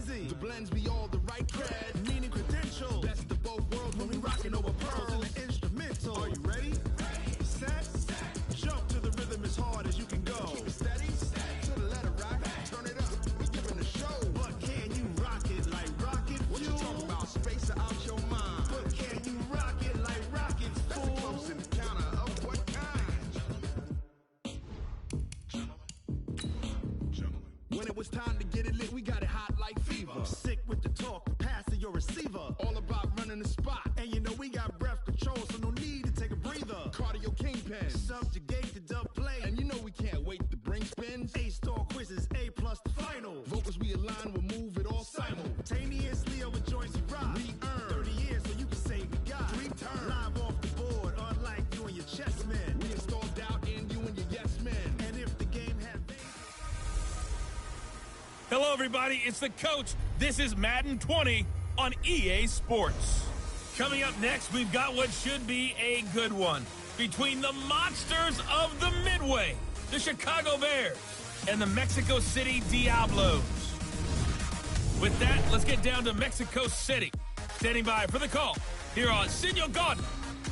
Z. The blends be all the right cred, meaning credential. Best of both worlds when we rockin' over pearls and the instrumental. Are you ready? Set. Jump to the rhythm as hard as you can go. Keep it steady. To the letter rock. Turn it up. We giving the show. But can you rock it like rocket fuel? What you talking about? Space out your mind. But can you rock it like rocket fuel? That's a close encounter of what kind? Gentlemen. When it was time to get it lit, we got it hot like fever. Sick with the talk, the pass to your receiver. All about running the spot. And you know we got breath control, so no need to take a breather. Cardio kingpin, subjugate the dub play. And you know we can't wait to bring spins. A-star quizzes, A+ the final. Vocals we align, we'll move it all simultaneously over joints we rock. We earn 30 years so you can say we got 3 turns. Live off the board, unlike you and your chess men. We installed doubt in you and your yes men. And if the game had Hello, everybody. It's the coach. This is Madden 20 on EA Sports. Coming up next, we've got what should be a good one between the monsters of the Midway, the Chicago Bears, and the Mexico City Diablos. With that, let's get down to Mexico City. Standing by for the call, here are Senor Gordon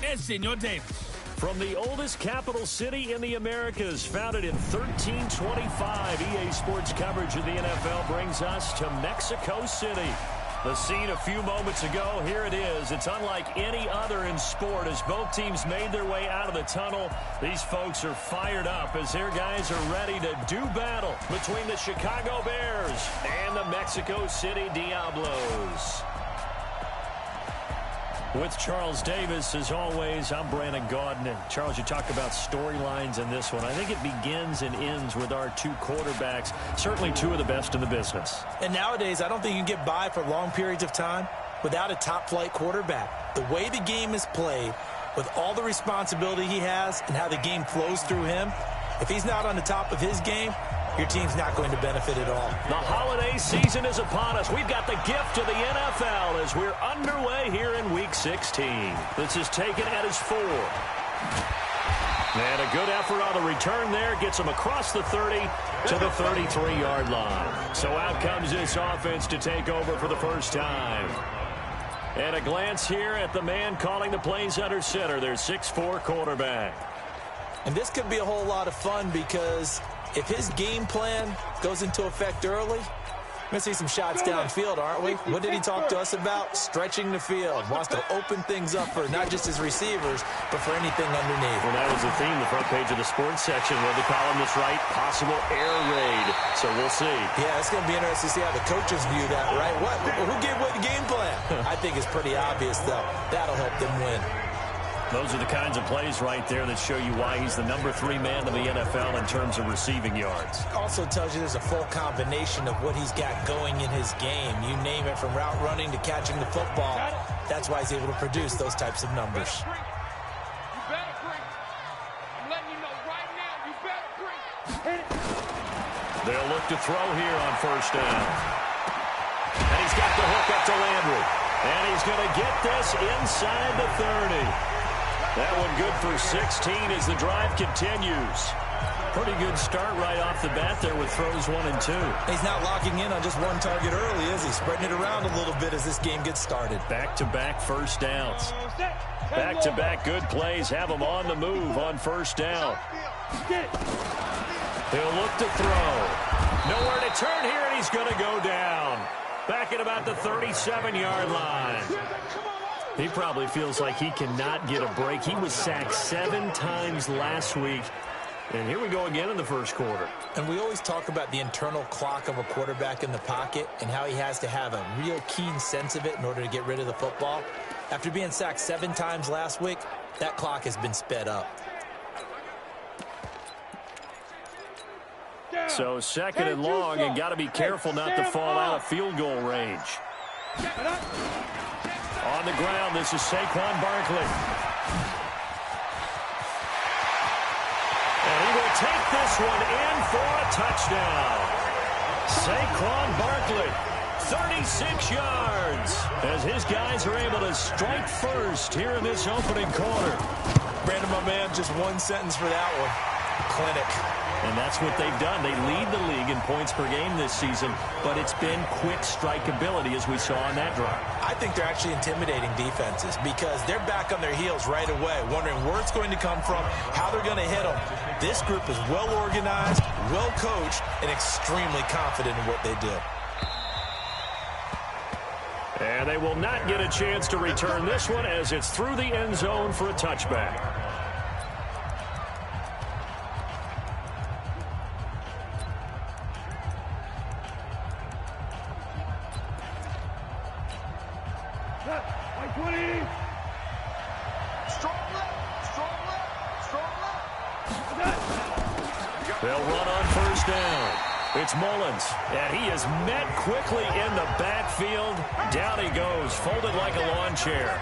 and Senor Davis. From the oldest capital city in the Americas, founded in 1325, EA Sports coverage of the NFL brings us to Mexico City. The scene a few moments ago, here it is. It's unlike any other in sport as both teams made their way out of the tunnel. These folks are fired up as their guys are ready to do battle between the Chicago Bears and the Mexico City Diablos. With Charles Davis, as always, I'm Brandon Gaudin. And Charles, you talk about storylines in this one. I think it begins and ends with our 2 quarterbacks, certainly 2 of the best in the business. And nowadays, I don't think you can get by for long periods of time without a top-flight quarterback. The way the game is played, with all the responsibility he has and how the game flows through him, if he's not on the top of his game, your team's not going to benefit at all. The holiday season is upon us. We've got the gift of the NFL as we're underway here in Week 16. This is taken at his 4. And a good effort on the return there. Gets him across the 30 to the 33-yard line. So out comes this offense to take over for the first time. And a glance here at the man calling the plays under center, their 6'4" quarterback. And this could be a whole lot of fun because if his game plan goes into effect early, we're going to see some shots downfield, aren't we? What did he talk to us about? Stretching the field. Wants to open things up for not just his receivers, but for anything underneath. Well, that was the theme, the front page of the sports section, where the columnist write possible air raid. So we'll see. Yeah, it's going to be interesting to see how the coaches view that, right? Who gave what game plan? I think it's pretty obvious, though. That'll help them win. Those are the kinds of plays right there that show you why he's the number 3 man in the NFL in terms of receiving yards. Also tells you there's a full combination of what he's got going in his game. You name it, from route running to catching the football. That's why he's able to produce those types of numbers. You better bring. I'm letting you know right now, you better bring. They'll look to throw here on first down. And he's got the hook up to Landry. And he's going to get this inside the 30. That one good for 16 as the drive continues. Pretty good start right off the bat there with throws 1 and 2. He's not locking in on just one target early, is he? Spreading it around a little bit as this game gets started. Back-to-back first downs. Back-to-back good plays have him on the move on first down. He'll look to throw. Nowhere to turn here, and he's going to go down. Back at about the 37-yard line. He probably feels like he cannot get a break. He was sacked 7 times last week. And here we go again in the first quarter. And we always talk about the internal clock of a quarterback in the pocket and how he has to have a real keen sense of it in order to get rid of the football. After being sacked 7 times last week, that clock has been sped up. So 2nd and long, and got to be careful not to fall out of field goal range. On the ground, this is Saquon Barkley. And he will take this one in for a touchdown. Saquon Barkley, 36 yards, as his guys are able to strike first here in this opening quarter. Brandon, my man, just one sentence for that one. Clinic. And that's what they've done. They lead the league in points per game this season, but it's been quick strikeability as we saw on that drive. I think they're actually intimidating defenses because they're back on their heels right away, wondering where it's going to come from, how they're going to hit them. This group is well organized, well coached, and extremely confident in what they do. And they will not get a chance to return this one as it's through the end zone for a touchback. They'll run on first down. It's Mullins, and he is met quickly in the backfield. Down he goes, folded like a lawn chair.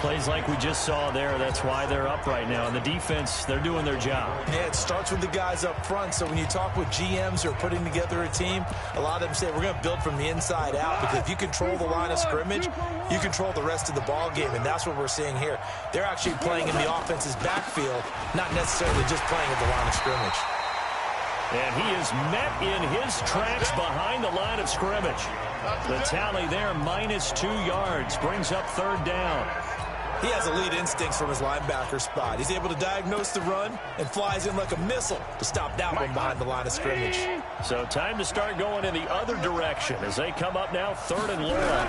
Plays like we just saw there. That's why they're up right now. And the defense, they're doing their job. Yeah, it starts with the guys up front. So when you talk with GMs who are putting together a team, a lot of them say we're going to build from the inside out, because if you control the line of scrimmage, you control the rest of the ball game, and that's what we're seeing here. They're actually playing in the offense's backfield, not necessarily just playing at the line of scrimmage. And he is met in his tracks behind the line of scrimmage. The tally there, -2 yards, brings up third down. He has elite instincts from his linebacker spot. He's able to diagnose the run and flies in like a missile to stop that one behind the line of scrimmage. So time to start going in the other direction as they come up now, 3rd and long.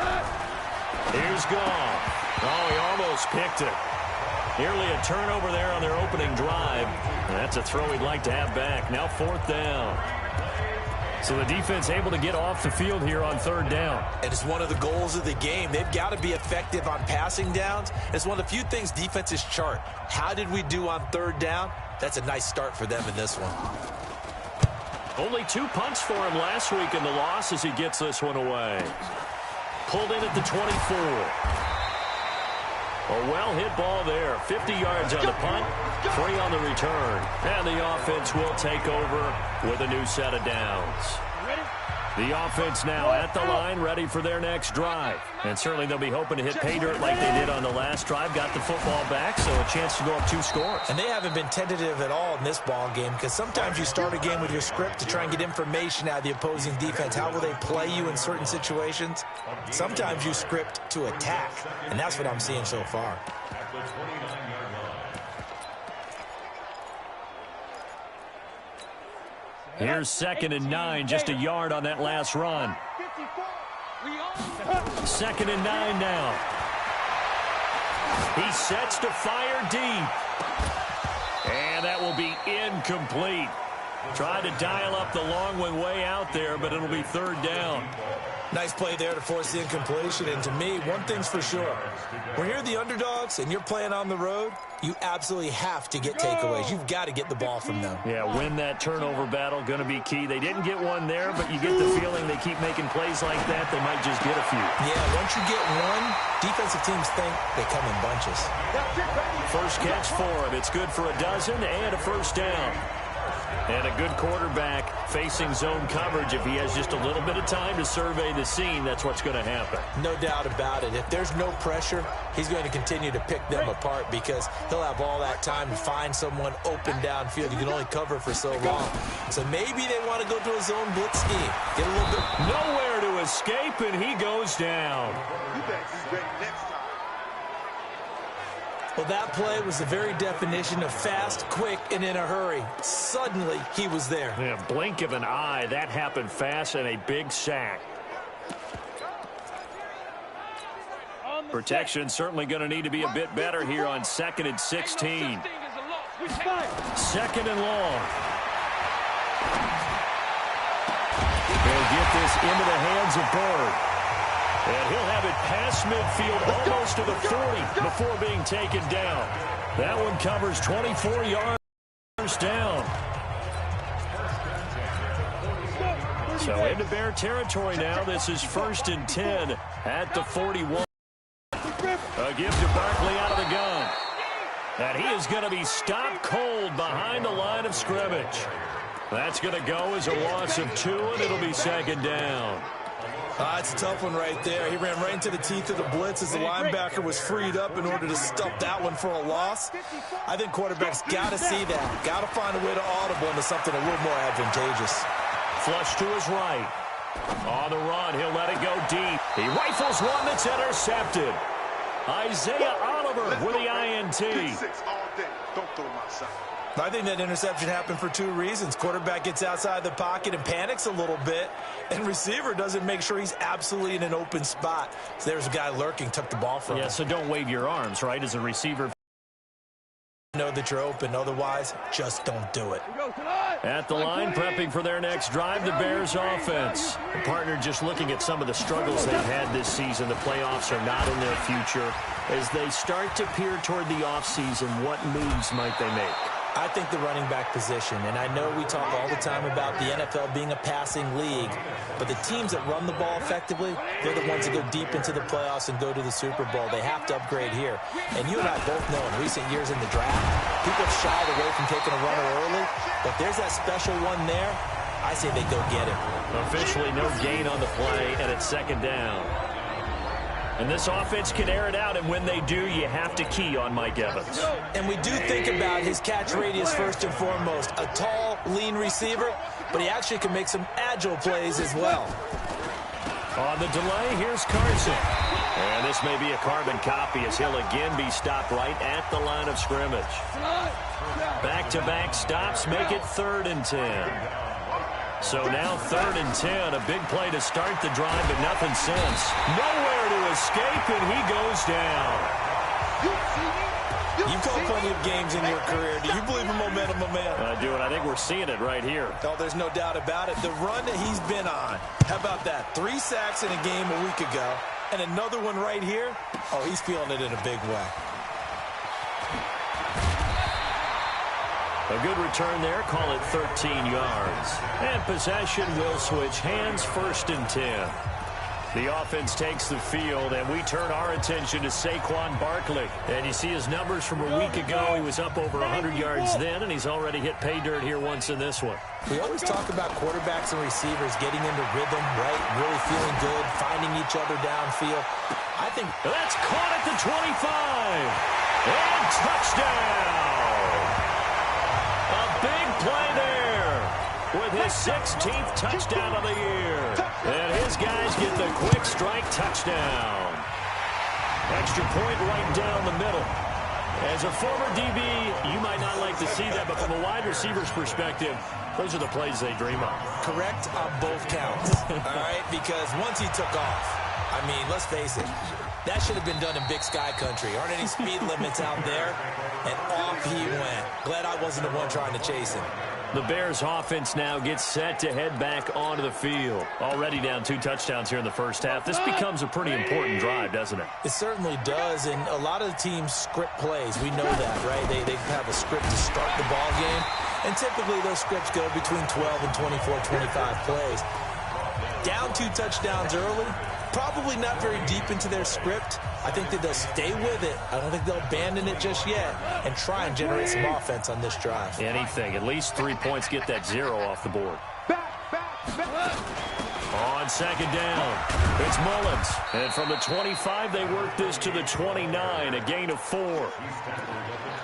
Here's Goff. Oh, he almost picked it. Nearly a turnover there on their opening drive. And that's a throw he'd like to have back. Now 4th down. So the defense able to get off the field here on 3rd down. And it's one of the goals of the game. They've got to be effective on passing downs. It's one of the few things defenses chart. How did we do on 3rd down? That's a nice start for them in this one. Only 2 punts for him last week in the loss as he gets this one away. Pulled in at the 24. A well-hit ball there. 50 yards on the punt, 3 on the return. And the offense will take over with a new set of downs. The offense now at the line, ready for their next drive. And certainly they'll be hoping to hit pay dirt like they did on the last drive. Got the football back, so a chance to go up 2 scores. And they haven't been tentative at all in this ball game, because sometimes you start a game with your script to try and get information out of the opposing defense. How will they play you in certain situations? Sometimes you script to attack, and that's what I'm seeing so far. Here's 2nd and 9, just a yard on that last run. 2nd and 9 now. He sets to fire deep. And that will be incomplete. Tried to dial up the long one way out there, but it'll be 3rd down. Nice play there to force the incompletion. And to me, one thing's for sure. When you're the underdogs and you're playing on the road, you absolutely have to get takeaways. You've got to get the ball from them. Yeah, win that turnover battle, going to be key. They didn't get one there, but you get the feeling they keep making plays like that, they might just get a few. Yeah, once you get one, defensive teams think they come in bunches. First catch for him. It's good for a dozen and a 1st down. And a good quarterback facing zone coverage. If he has just a little bit of time to survey the scene, that's what's going to happen. No doubt about it. If there's no pressure, he's going to continue to pick them apart, because he'll have all that time to find someone open downfield. You can only cover for so long. So maybe they want to go to a zone blitz scheme. Get a little bit. Nowhere to escape, and he goes down. Well, that play was the very definition of fast, quick, and in a hurry. Suddenly, he was there. Yeah, blink of an eye. That happened fast, and a big sack. Protection certainly going to need to be a bit better here on 2nd and 16. 2nd and long. They'll get this into the hands of Bird. And he'll have it past midfield, almost to the 40 before being taken down. That one covers 24 yards down. So into Bear territory now. This is 1st and 10 at the 41. A give to Barkley out of the gun. And he is going to be stopped cold behind the line of scrimmage. That's going to go as a loss of 2, and it'll be 2nd down. It's a tough one right there. He ran right into the teeth of the blitz as the linebacker was freed up in order to stuff that one for a loss. I think quarterbacks got to see that. Got to find a way to audible into something a little more advantageous. Flush to his right. On the run, he'll let it go deep. He rifles one that's intercepted. Isaiah Oliver with the INT. I think that interception happened for two reasons. Quarterback gets outside the pocket and panics a little bit, and receiver doesn't make sure he's absolutely in an open spot. So there's a guy lurking, took the ball from him. Yeah, so don't wave your arms, right, as a receiver. Know that you're open, otherwise just don't do it. At the line, prepping for their next drive, the Bears offense. The partner just looking at some of the struggles they've had this season. The playoffs are not in their future. As they start to peer toward the offseason, what moves might they make? I think the running back position, and I know we talk all the time about the NFL being a passing league, but the teams that run the ball effectively, they're the ones that go deep into the playoffs and go to the Super Bowl. They have to upgrade here. And you and I both know in recent years in the draft, people have shied away from taking a runner early, but there's that special one there. I say they go get him. Officially no gain on the play, and it's second down. And this offense can air it out, and when they do, you have to key on Mike Evans. And we do think about his catch radius first and foremost. A tall, lean receiver, but he actually can make some agile plays as well. On the delay, here's Carson. And this may be a carbon copy as he'll again be stopped right at the line of scrimmage. Back-to-back stops make it 3rd and 10. So now 3rd and 10, a big play to start the drive, but nothing since. Nowhere to escape, and he goes down. You've called plenty of games in your career. Do you believe in momentum, my man? I do, and I think we're seeing it right here. Oh, there's no doubt about it. The run that he's been on, how about that? 3 sacks in a game a week ago, and another one right here. Oh, he's feeling it in a big way. A good return there. Call it 13 yards. And possession will switch hands, 1st and 10. The offense takes the field, and we turn our attention to Saquon Barkley. And you see his numbers from a week ago. He was up over 100 yards then, and he's already hit pay dirt here once in this one. We always talk about quarterbacks and receivers getting into rhythm, right? Really feeling good, finding each other downfield. I think that's caught at the 25. And touchdown. A big play there with his 16th touchdown of the year. And his guys get the quick strike touchdown. Extra point right down the middle. As a former DB, you might not like to see that, but from a wide receiver's perspective, those are the plays they dream of. Correct on both counts, all right? Because once he took off, I mean, let's face it, that should have been done in Big Sky country. Aren't any speed limits out there? And off he went. Glad I wasn't the one trying to chase him. The Bears offense now gets set to head back onto the field. Already down 2 touchdowns here in the first half. This becomes a pretty important drive, doesn't it? It certainly does, and a lot of the teams script plays. We know that, right? They have a script to start the ball game, and typically those scripts go between 12 and 24, 25 plays. Down 2 touchdowns early, probably not very deep into their script. I think that they'll stay with it. I don't think they'll abandon it just yet and try and generate some offense on this drive. Anything. At least 3 points, get that 0 off the board. On second down, it's Mullins. And from the 25, they work this to the 29, a gain of 4.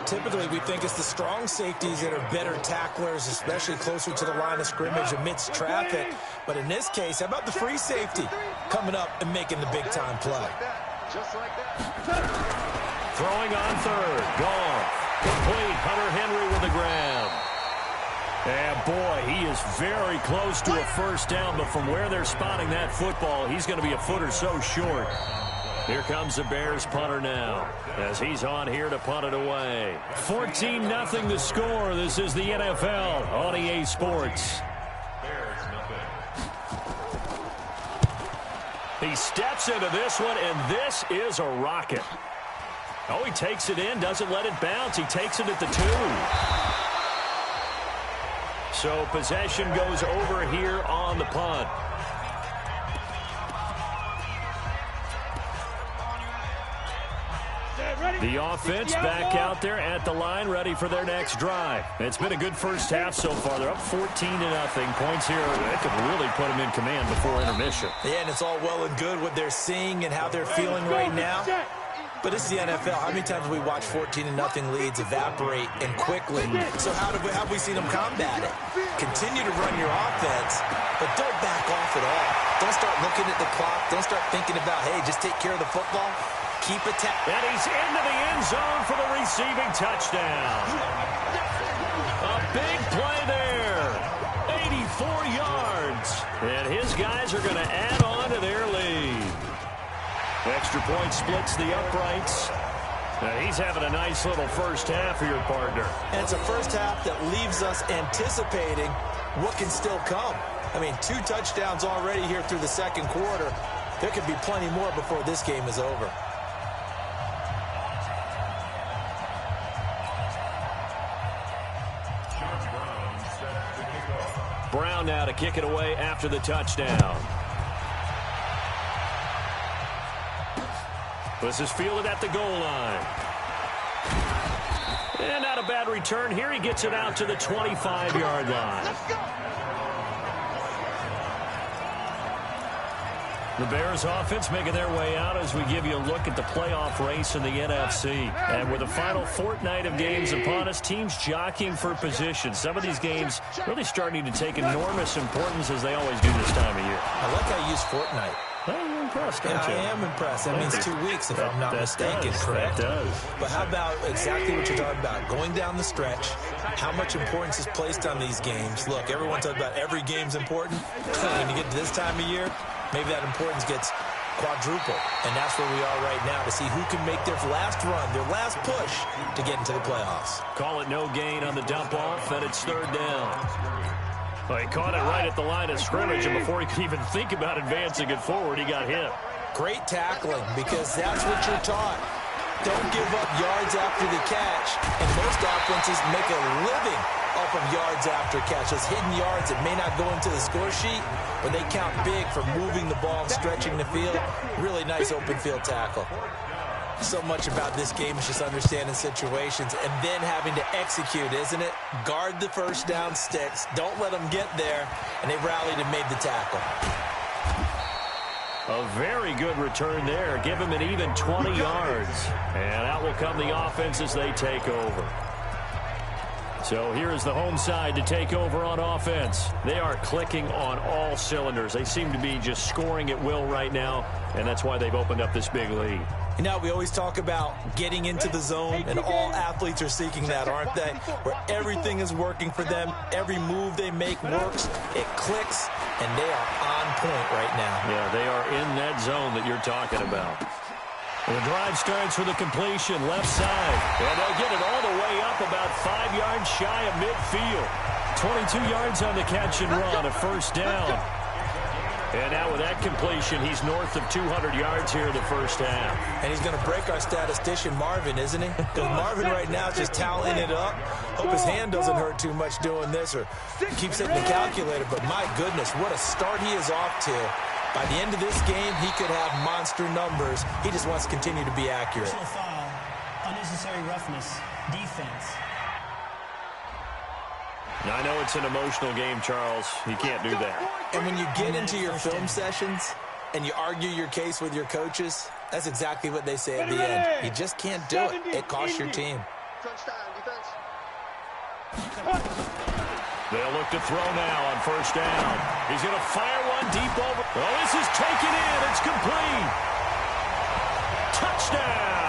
Typically, we think it's the strong safeties that are better tacklers, especially closer to the line of scrimmage amidst traffic. But in this case, how about the free safety coming up and making the big-time play? Throwing on 3rd. Gone. Complete. Hunter Henry with the grab. And, boy, he is very close to a first down, but from where they're spotting that football, he's going to be a foot or so short. Here comes the Bears punter now as he's on here to punt it away. 14-0 the score. This is the NFL on EA Sports. He steps into this one, and this is a rocket. Oh, he takes it in, doesn't let it bounce. He takes it at the 2. So possession goes over here on the punt. Ready? The offense back out there at the line, ready for their next drive. It's been a good first half so far. They're up 14-0. Points here, it could really put them in command before intermission. Yeah, and it's all well and good what they're seeing and how they're feeling right now. But this is the NFL. How many times have we watched 14-0 leads evaporate and quickly? So how have we seen them combat it? Continue to run your offense, but don't back off at all. Don't start looking at the clock. Don't start thinking about, hey, just take care of the football. Keep attacking. And he's into the end zone for the receiving touchdown. A big play there. 84 yards. And his guys are going to add on to their lead. Extra point splits the uprights. He's having a nice little first half for your partner. And it's a first half that leaves us anticipating what can still come. I mean, 2 touchdowns already here through the second quarter. There could be plenty more before this game is over. Brown now to kick it away after the touchdown. This is fielded at the goal line. And not a bad return here. He gets it out to the 25-yard line. Let's go. The Bears offense making their way out as we give you a look at the playoff race in the NFC. And with the final fortnight of games upon us, teams jockeying for position. Some of these games really starting to take enormous importance as they always do this time of year. I like how you use fortnight. Well, you're impressed, aren't you? I am impressed. That means 2 weeks, if I'm not mistaken, correct? That does. But how about exactly what you're talking about? Going down the stretch, how much importance is placed on these games? Look, everyone talks about every game's important. When you get to this time of year, maybe that importance gets quadrupled. And that's where we are right now to see who can make their last run, their last push to get into the playoffs. Call it no gain on the dump-off, and it's third down. Well, he caught it right at the line of scrimmage, and before he could even think about advancing it forward, he got hit. Great tackling, because that's what you're taught. Don't give up yards after the catch. And most offenses make a living off of yards after catch. Those hidden yards that may not go into the score sheet, but they count big for moving the ball and stretching the field. Really nice open field tackle. So much about this game is just understanding situations and then having to execute, isn't it? Guard the first down sticks. Don't let them get there. And they rallied and made the tackle. A very good return there. Give him an even 20 yards. And out will come the offense as they take over. So here is the home side to take over on offense. They are clicking on all cylinders. They seem to be just scoring at will right now, and that's why they've opened up this big lead. You know, we always talk about getting into the zone, and all athletes are seeking that, aren't they? Where everything is working for them. Every move they make works. It clicks, and they are on point right now. Yeah, they are in that zone that you're talking about. The drive starts with a completion, left side. And they'll get it all the way up about 5 yards shy of midfield. 22 yards on the catch and run, a first down. And now with that completion, he's north of 200 yards here in the first half. And he's going to break our statistician, Marvin, isn't he? Because Marvin right now is just tallying it up. Hope his hand doesn't hurt too much doing this or keeps hitting the calculator. But my goodness, what a start he is off to. By the end of this game, he could have monster numbers. He just wants to continue to be accurate. Foul, unnecessary roughness, defense. Now, I know it's an emotional game, Charles. You can't do that. And when you get into your film sessions and you argue your case with your coaches, that's exactly what they say at the end. You just can't do it. It costs your team. They'll look to throw now on first down. He's going to fire one deep over. Oh, this is taken in. It's complete. Touchdown.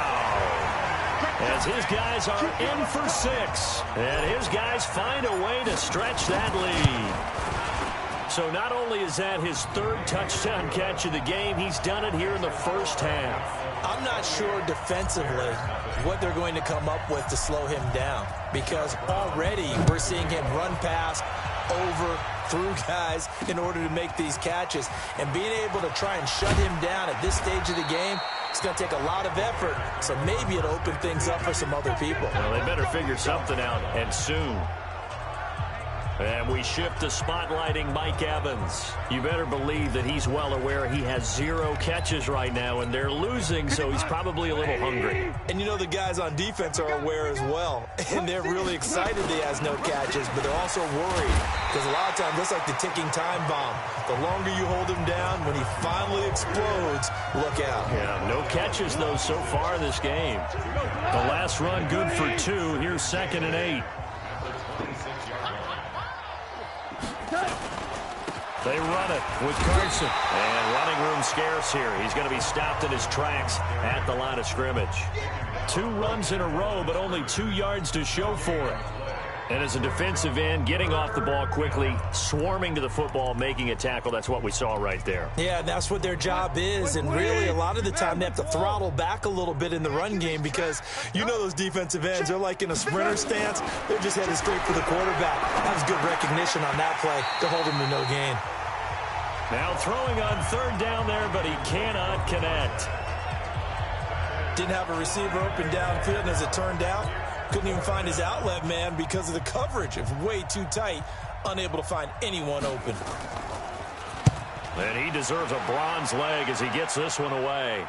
As his guys are in for 6. And his guys find a way to stretch that lead. So not only is that his 3rd touchdown catch of the game, he's done it here in the first half. I'm not sure defensively what they're going to come up with to slow him down, because already we're seeing him run past, over, through guys in order to make these catches. And being able to try and shut him down at this stage of the game, it's going to take a lot of effort. So maybe it'll open things up for some other people. Well, they better figure something out, and soon. And we shift to spotlighting Mike Evans. You better believe that he's well aware he has 0 catches right now, and they're losing, so he's probably a little hungry. And you know the guys on defense are aware as well, and they're really excited that he has no catches, but they're also worried because a lot of times that's like the ticking time bomb. The longer you hold him down, when he finally explodes, look out. Yeah, no catches, though, so far in this game. The last run good for 2. Here's 2nd and 8. They run it with Carson. And running room scarce here. He's going to be stopped in his tracks at the line of scrimmage. 2 runs in a row, but only 2 yards to show for it. And as a defensive end, getting off the ball quickly, swarming to the football, making a tackle, that's what we saw right there. Yeah, that's what their job is, and really a lot of the time they have to throttle back a little bit in the run game because you know those defensive ends, they're like in a sprinter stance. They're just headed straight for the quarterback. That was good recognition on that play to hold him to no gain. Now throwing on 3rd down there, but he cannot connect. Didn't have a receiver open downfield, and as it turned out, couldn't even find his outlet man because of the coverage. It was way too tight, unable to find anyone open. And he deserves a bronze leg as he gets this one away.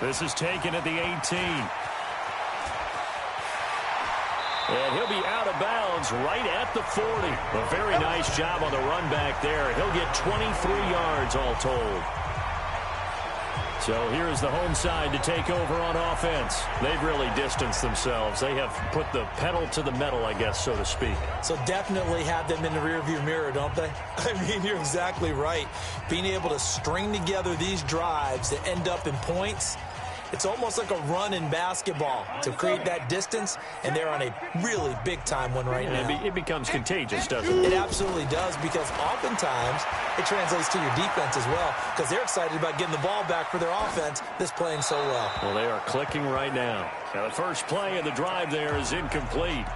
This is taken at the 18. And he'll be out of bounds right at the 40. A very nice job on the run back there. He'll get 23 yards all told. So here's the home side to take over on offense. They've really distanced themselves. They have put the pedal to the metal, I guess, so to speak. So definitely have them in the rearview mirror, don't they? I mean, you're exactly right. Being able to string together these drives that end up in points, it's almost like a run in basketball to create that distance, and they're on a really big-time one right now. It becomes contagious, doesn't it? It absolutely does, because oftentimes it translates to your defense as well, because they're excited about getting the ball back for their offense that's playing so well. Well, they are clicking right now. Now, the first play of the drive there is incomplete.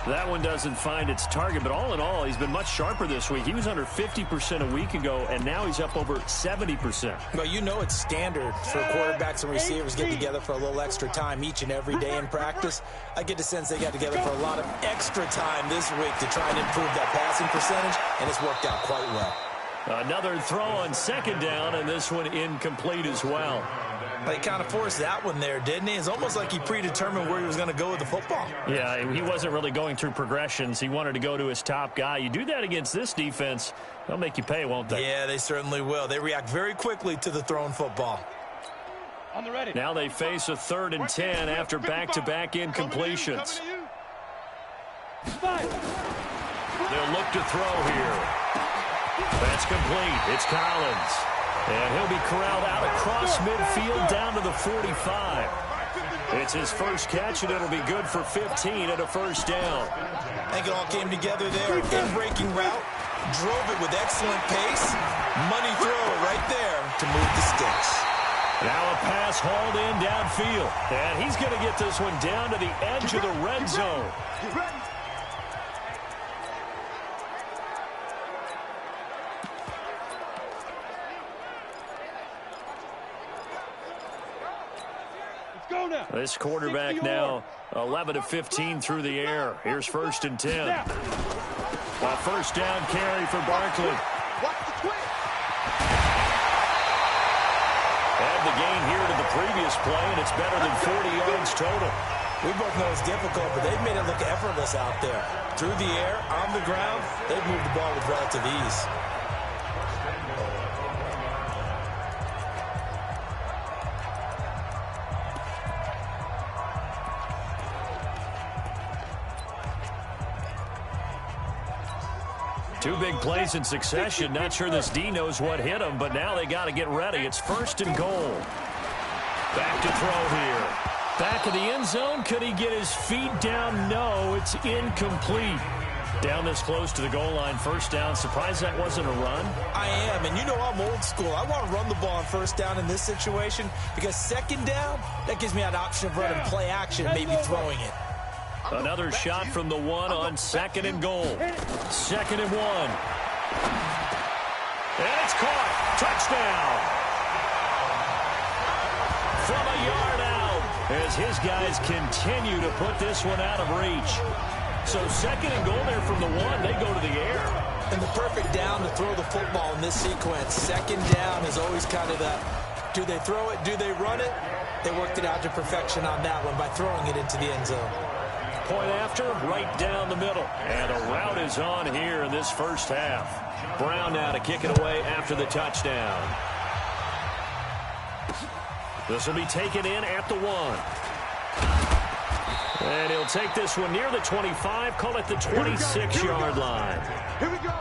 That one doesn't find its target, but all in all, he's been much sharper this week. He was under 50% a week ago, and now he's up over 70%. Well, you know it's standard for quarterbacks and receivers get together for a little extra time each and every day in practice. I get the sense they got together for a lot of extra time this week to try and improve that passing percentage, and it's worked out quite well. Another throw on 2nd down, and this one incomplete as well. But he kind of forced that one there, didn't he? It's almost like he predetermined where he was going to go with the football. Yeah, he wasn't really going through progressions. He wanted to go to his top guy. You do that against this defense, they'll make you pay, won't they? Yeah, they certainly will. They react very quickly to the thrown football. On the ready. Now they face a 3rd and 10 after back-to-back incompletions. They'll look to throw here. That's complete. It's Collins. And he'll be corralled out across midfield down to the 45. It's his first catch, and it'll be good for 15 and a 1st down. I think it all came together there. In-breaking route, drove it with excellent pace. Money throw right there to move the sticks. Now a pass hauled in downfield. And he's going to get this one down to the edge of the red zone. This quarterback now 11 of 15 through the air. Here's 1st and 10. A 1st down carry for Barkley. Add the gain here to the previous play, and it's better than 40 yards total. We both know it's difficult, but they've made it look effortless out there. Through the air, on the ground, they've moved the ball with relative ease. Two big plays in succession. Not sure this D knows what hit him, but now they got to get ready. It's 1st and goal. Back to throw here. Back of the end zone. Could he get his feet down? No, it's incomplete. Down this close to the goal line, 1st down. Surprised that wasn't a run? I am, and you know I'm old school. I want to run the ball on 1st down in this situation because 2nd down, that gives me an option of running play action and maybe throwing it. Another shot from the 1 on 2nd and goal. 2nd and 1. And it's caught. Touchdown. From a yard out as his guys continue to put this one out of reach. So second and goal there from the 1. They go to the air. And the perfect down to throw the football in this sequence. Second down is always kind of that, do they throw it, do they run it? They worked it out to perfection on that one by throwing it into the end zone. Point after, right down the middle. And a route is on here in this first half. Brown now to kick it away after the touchdown. This will be taken in at the 1. And he'll take this one near the 25, call it the 26-yard line. Here we go.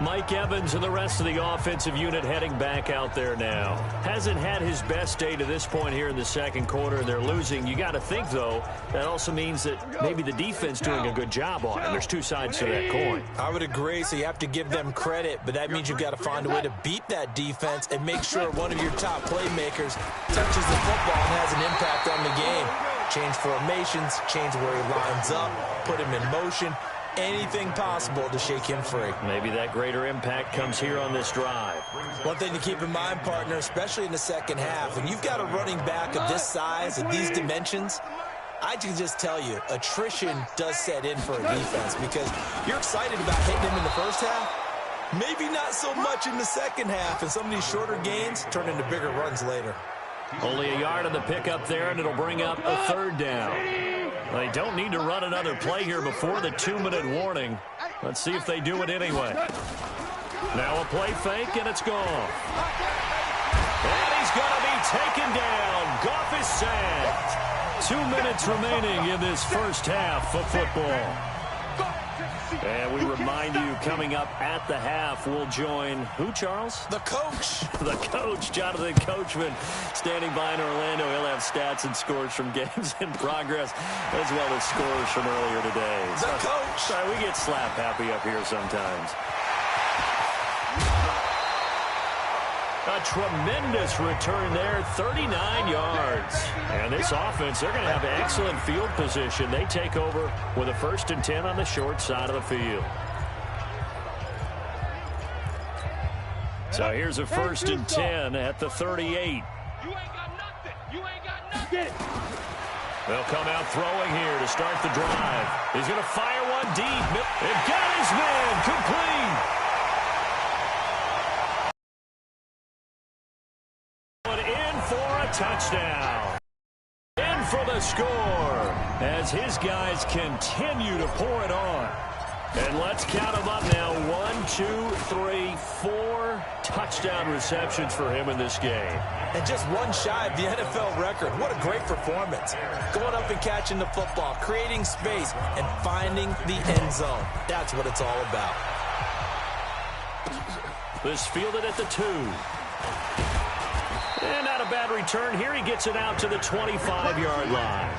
Mike Evans and the rest of the offensive unit heading back out there now. Hasn't had his best day to this point here in the second quarter, and they're losing. You got to think, though, that also means that maybe the defense doing a good job on it. There's two sides to that coin. I would agree, so you have to give them credit, but that means you've got to find a way to beat that defense and make sure one of your top playmakers touches the football and has an impact on the game. Change formations, change where he lines up, put him in motion. Anything possible to shake him free. Maybe that greater impact comes here on this drive. One thing to keep in mind, partner, especially in the second half, when you've got a running back of this size and these dimensions, I can just tell you, attrition does set in for a defense because you're excited about hitting him in the first half, maybe not so much in the second half, and some of these shorter gains turn into bigger runs later. Only a yard on the pickup there, and it'll bring up a third down. They don't need to run another play here before the 2-minute warning. Let's see if they do it anyway. Now a play fake, and it's gone. And he's going to be taken down. Goff is sacked. 2 minutes remaining in this first half of football. And we remind you, coming up at the half, we'll join who, Charles? The coach. The coach, Jonathan Coachman, standing by in Orlando. He'll have stats and scores from games in progress, as well as scores from earlier today. The coach. Sorry, we get slap happy up here sometimes. A tremendous return there, 39 yards. And this offense, they're going to have excellent field position. They take over with a 1st and 10 on the short side of the field. So here's a 1st and 10 at the 38. You ain't got nothing. You ain't got nothing. They'll come out throwing here to start the drive. He's going to fire one deep. It got his man complete. Touchdown. In for the score as his guys continue to pour it on. And let's count them up now. 1, 2, 3, 4 touchdown receptions for him in this game. And just one shy of the NFL record. What a great performance. Going up and catching the football, creating space, and finding the end zone. That's what it's all about. This fielded at the 2. And not a bad return here. He gets it out to the 25-yard line.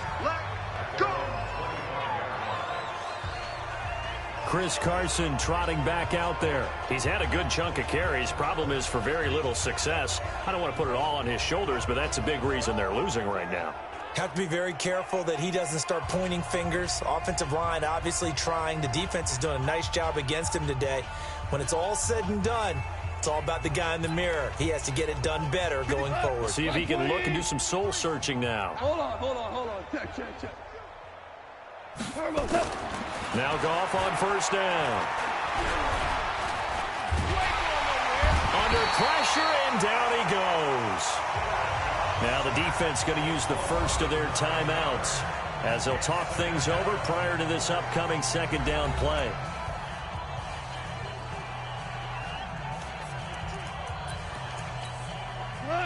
Chris Carson trotting back out there. He's had a good chunk of carries. Problem is for very little success. I don't want to put it all on his shoulders, but that's a big reason they're losing right now. Have to be very careful that he doesn't start pointing fingers. Offensive line obviously trying. The defense is doing a nice job against him today. When it's all said and done, it's all about the guy in the mirror. He has to get it done better going forward. See if he can look and do some soul searching now. Hold on. Check. Now Goff on 1st down. Under pressure, and down he goes. Now the defense going to use the first of their timeouts as they'll talk things over prior to this upcoming 2nd down play.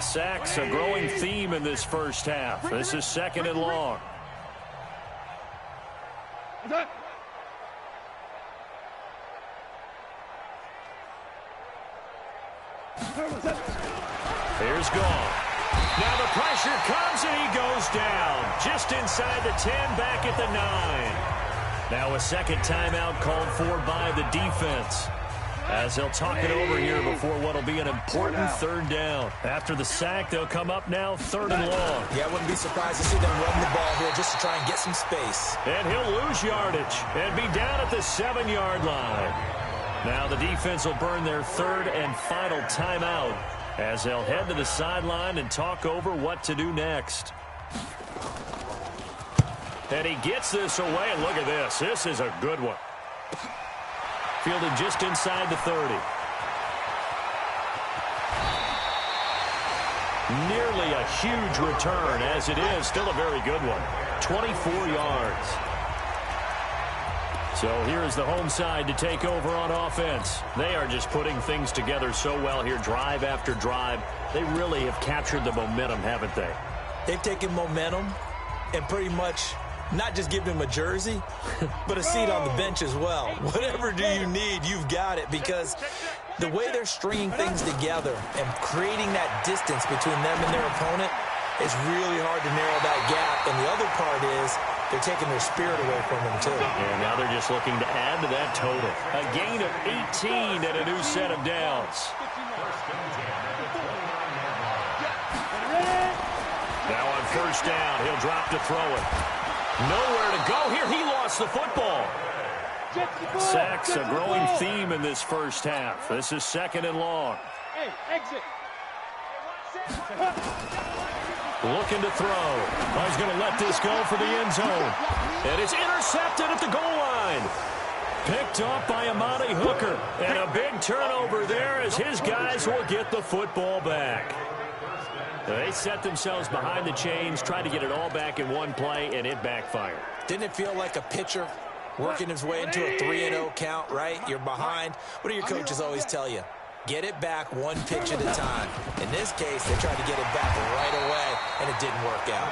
Sacks, a growing theme in this first half. This is 2nd and long. Here's Goff. Now the pressure comes and he goes down. Just inside the 10, back at the 9. Now a 2nd timeout called for by the defense, as they'll talk it over here before what will be an important 3rd down. After the sack, they'll come up now 3rd and long. Yeah, I wouldn't be surprised to see them run the ball here just to try and get some space. And he'll lose yardage and be down at the 7-yard line. Now the defense will burn their 3rd and final timeout as they'll head to the sideline and talk over what to do next. And he gets this away, and look at this. This is a good one. Fielded just inside the 30. Nearly a huge return, as it is. Still a very good one. 24 yards. So here's the home side to take over on offense. They are just putting things together so well here, drive after drive. They really have captured the momentum, haven't they? They've taken momentum and pretty much not just given him a jersey, but a seat on the bench as well. Whatever do you need, you've got it, because the way they're stringing things together and creating that distance between them and their opponent, it's really hard to narrow that gap. And the other part is they're taking their spirit away from them, too. And now they're just looking to add to that total. A gain of 18 and a new set of downs. Now on first down, he'll drop to throw it. Nowhere to go here. He lost the football. Sacks, a growing theme in this first half. This is 2nd and long. Hey, exit. Looking to throw. Oh, he's going to let this go for the end zone. And it's intercepted at the goal line. Picked off by Amani Hooker. And a big turnover there as his guys will get the football back. They set themselves behind the chains, tried to get it all back in one play, and it backfired. Didn't it feel like a pitcher working his way into a 3-0 count, right? You're behind. What do your coaches always tell you? Get it back one pitch at a time. In this case, they tried to get it back right away, and it didn't work out.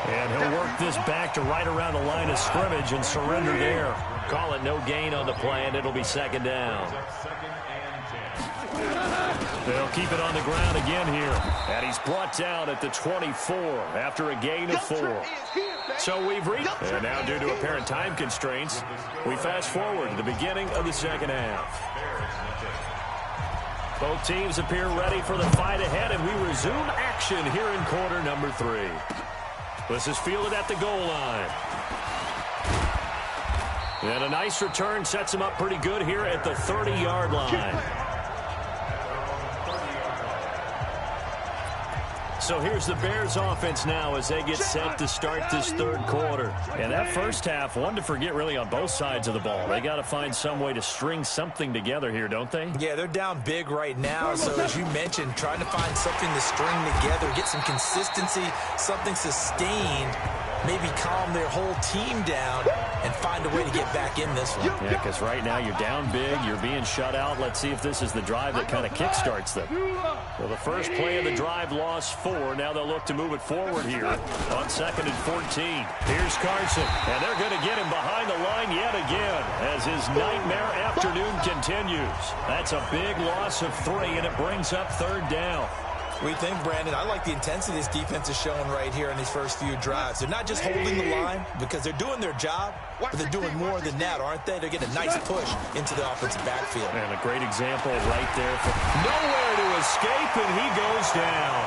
And he'll work this back to right around the line of scrimmage and surrender there. Call it no gain on the play, and it'll be 2nd down. They'll keep it on the ground again here. And he's brought down at the 24 after a gain of 4. So we've reached, and now due to apparent time constraints, we fast forward to the beginning of the 2nd half. Both teams appear ready for the fight ahead, and we resume action here in quarter number 3. This is fielded at the goal line. And a nice return sets him up pretty good here at the 30-yard line. So here's the Bears offense now as they get set to start this 3rd quarter. And that first half, one to forget really on both sides of the ball. They got to find some way to string something together here, don't they? Yeah, they're down big right now. So as you mentioned, trying to find something to string together, get some consistency, something sustained, maybe calm their whole team down and find a way to get back in this one. Yeah, because right now you're down big, you're being shut out. Let's see if this is the drive that kind of kickstarts them. Well, the first play of the drive lost 4. Now they'll look to move it forward here on 2nd and 14. Here's Carson, and they're going to get him behind the line yet again as his nightmare afternoon continues. That's a big loss of 3, and it brings up 3rd down. We think, Brandon, I like the intensity this defense is showing right here in these first few drives. They're not just holding the line because they're doing their job, but they're doing more than that, aren't they? They're getting a nice push into the offensive backfield. And a great example right there. For nowhere to escape, and he goes down.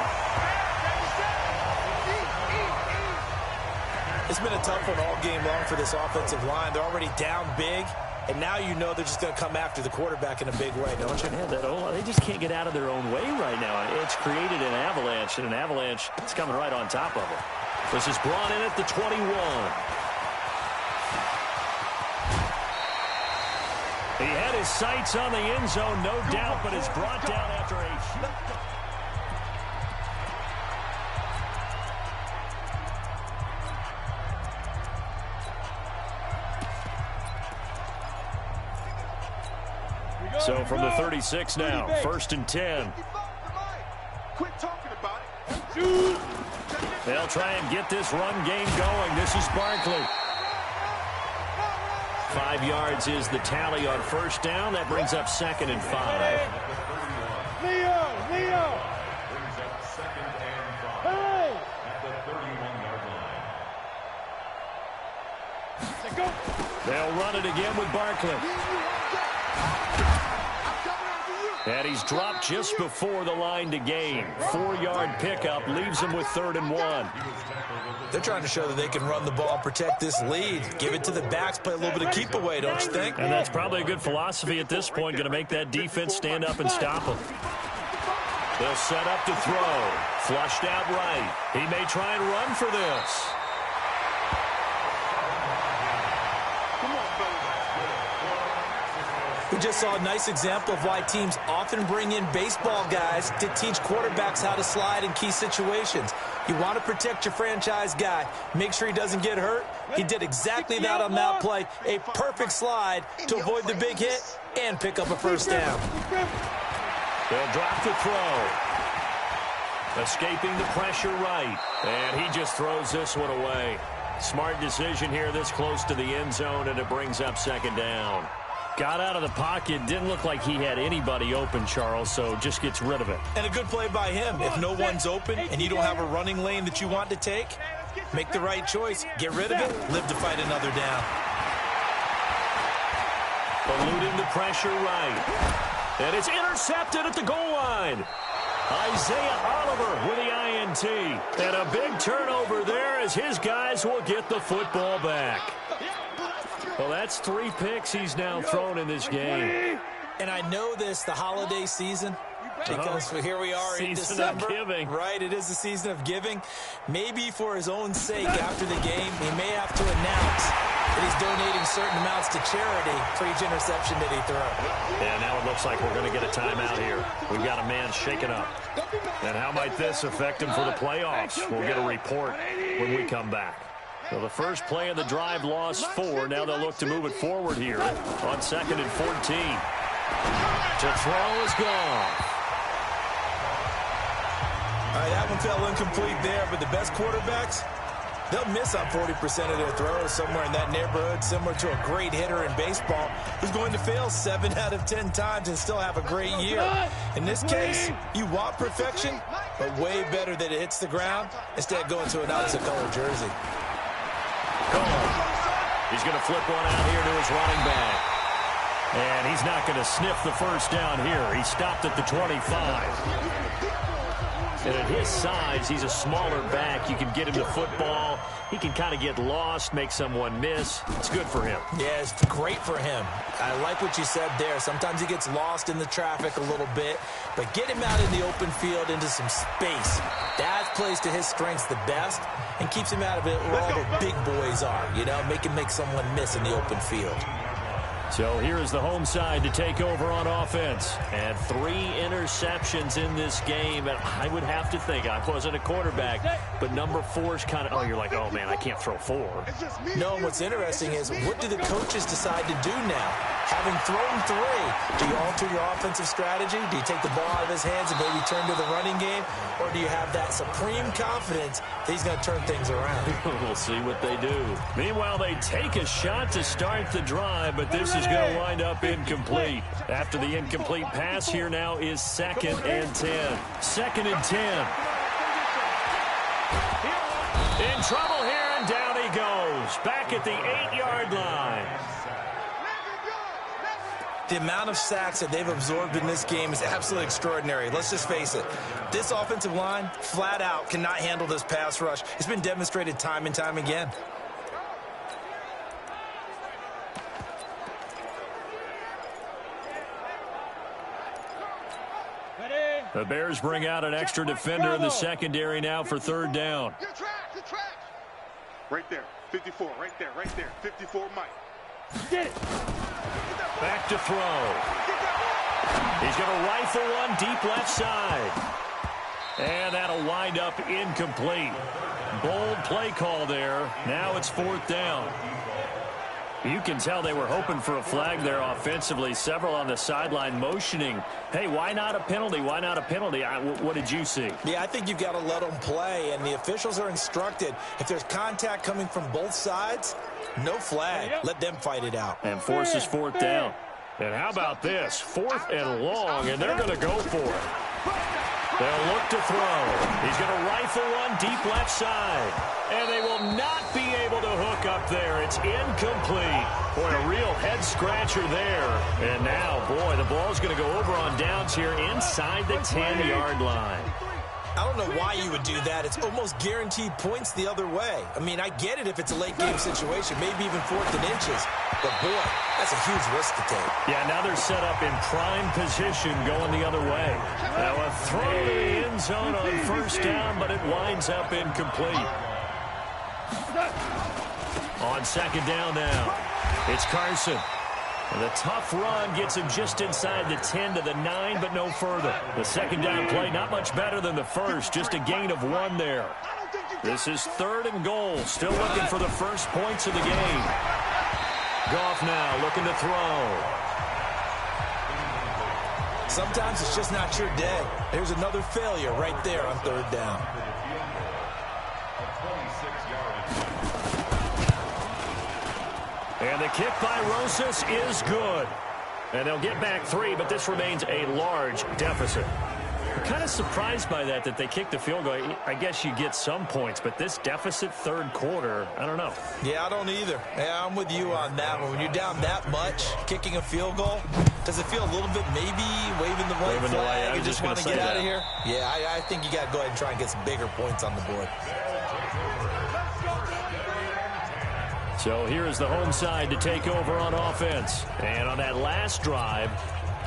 It's been a tough one all game long for this offensive line. They're already down big. And now you know they're just going to come after the quarterback in a big way, don't you? Yeah, they just can't get out of their own way right now. It's created an avalanche, and an avalanche is coming right on top of them. This is brought in at the 21. He had his sights on the end zone, no doubt, but is brought down after a... So from the 36 now, 1st and 10. Quit talking about it. They'll try and get this run game going. This is Barkley. 5 yards is the tally on first down. That brings up 2nd and 5. Leo! Hey! They'll run it again with Barkley. And he's dropped just before the line to gain. 4-yard pickup leaves him with 3rd and 1. They're trying to show that they can run the ball, protect this lead. Give it to the backs, play a little bit of keep away, don't you think? And that's probably a good philosophy at this point, going to make that defense stand up and stop him. They'll set up to throw. Flushed out right. He may try and run for this. just saw a nice example of why teams often bring in baseball guys to teach quarterbacks how to slide in key situations. You want to protect your franchise guy. Make sure he doesn't get hurt. He did exactly that on that play. A perfect slide to avoid the big hit and pick up a first down. They'll drop the throw. Escaping the pressure right. And he just throws this one away. Smart decision here this close to the end zone, and it brings up second down. Got out of the pocket. Didn't look like he had anybody open, Charles, so just gets rid of it. And a good play by him. If no one's open and you don't have a running lane that you want to take, make the right choice. Get rid of it. Live to fight another down. Eluding the pressure right. And it's intercepted at the goal line. Isaiah Oliver with the INT. And a big turnover there as his guys will get the football back. Well, that's 3 picks he's now thrown in this game. And I know this, the holiday season, because here we are in December. Giving. Right, it is the season of giving. Maybe for his own sake after the game, he may have to announce that he's donating certain amounts to charity for each interception that he throws. And now it looks like we're going to get a timeout here. We've got a man shaken up. And how might this affect him for the playoffs? We'll get a report when we come back. So the first play of the drive lost 4. Now they'll look to move it forward here on 2nd and 14. To throw is gone. All right, that one fell incomplete there, but the best quarterbacks, they'll miss on 40% of their throws somewhere in that neighborhood, similar to a great hitter in baseball who's going to fail 7 out of 10 times and still have a great year. In this case, you want perfection, but way better that it hits the ground instead of going to an opposite-color jersey. He's going to flip one out here to his running back. And he's not going to sniff the first down here. He stopped at the 25. And at his size, he's a smaller back. You can get him the football. He can kind of get lost, make someone miss. It's good for him. Yeah, it's great for him. I like what you said there. Sometimes he gets lost in the traffic a little bit, but get him out in the open field into some space. That plays to his strengths the best and keeps him out of it where all the big boys are, you know, make someone miss in the open field. So here is the home side to take over on offense. And 3 interceptions in this game. And I would have to think, I wasn't a quarterback, but number 4 is kind of, oh, you're like, oh, man, I can't throw 4. No, what's interesting is what do the coaches decide to do now? Having thrown 3, do you alter your offensive strategy? Do you take the ball out of his hands and maybe turn to the running game? Or do you have that supreme confidence that he's going to turn things around? We'll see what they do. Meanwhile, they take a shot to start the drive, but this is going to wind up incomplete. After the incomplete pass, here now is 2nd and 10. 2nd and 10. In trouble here, and down he goes. Back at the 8-yard line. The amount of sacks that they've absorbed in this game is absolutely extraordinary. Let's just face it. This offensive line, flat out, cannot handle this pass rush. It's been demonstrated time and time again. The Bears bring out an extra defender in the secondary now for 3rd down. Right there, 54, right there, 54, Mike. Get it. Back to throw. He's going to rifle one deep left side. And that'll wind up incomplete. Bold play call there. Now it's 4th down. You can tell they were hoping for a flag there offensively. Several on the sideline motioning. Hey, why not a penalty? Why not a penalty? What did you see? Yeah, I think you've got to let them play, and the officials are instructed. If there's contact coming from both sides, no flag. Let them fight it out. And forces 4th down. And how about this? 4th and long, and they're going to go for it. They'll look to throw. He's going to rifle one deep left side. And they will not be able to hook up there. It's incomplete. Boy, a real head-scratcher there. And now, boy, the ball's going to go over on downs here inside the 10-yard line. I don't know why you would do that. It's almost guaranteed points the other way. I mean, I get it if it's a late-game situation, maybe even 4th and inches. But, boy, that's a huge risk to take. Yeah, now they're set up in prime position going the other way. Now a throw to the end zone on 1st down, but it winds up incomplete. On 2nd down now, it's Carson. And the tough run gets him just inside the 10 to the 9, but no further. The second down play, not much better than the first, just a gain of 1 there. This is 3rd and goal, still looking for the first points of the game. Goff now looking to throw. Sometimes it's just not your day. There's another failure right there on 3rd down. And the kick by Rosas is good. And they'll get back 3, but this remains a large deficit. I'm kind of surprised by that they kicked the field goal. I guess you get some points, but this deficit 3rd quarter, I don't know. Yeah, I don't either. Yeah, I'm with you on that one. When you're down that much, kicking a field goal, does it feel a little bit maybe waving the white flag? You just want to get out of here? Yeah, I think you got to go ahead and try and get some bigger points on the board. So here is the home side to take over on offense. And on that last drive,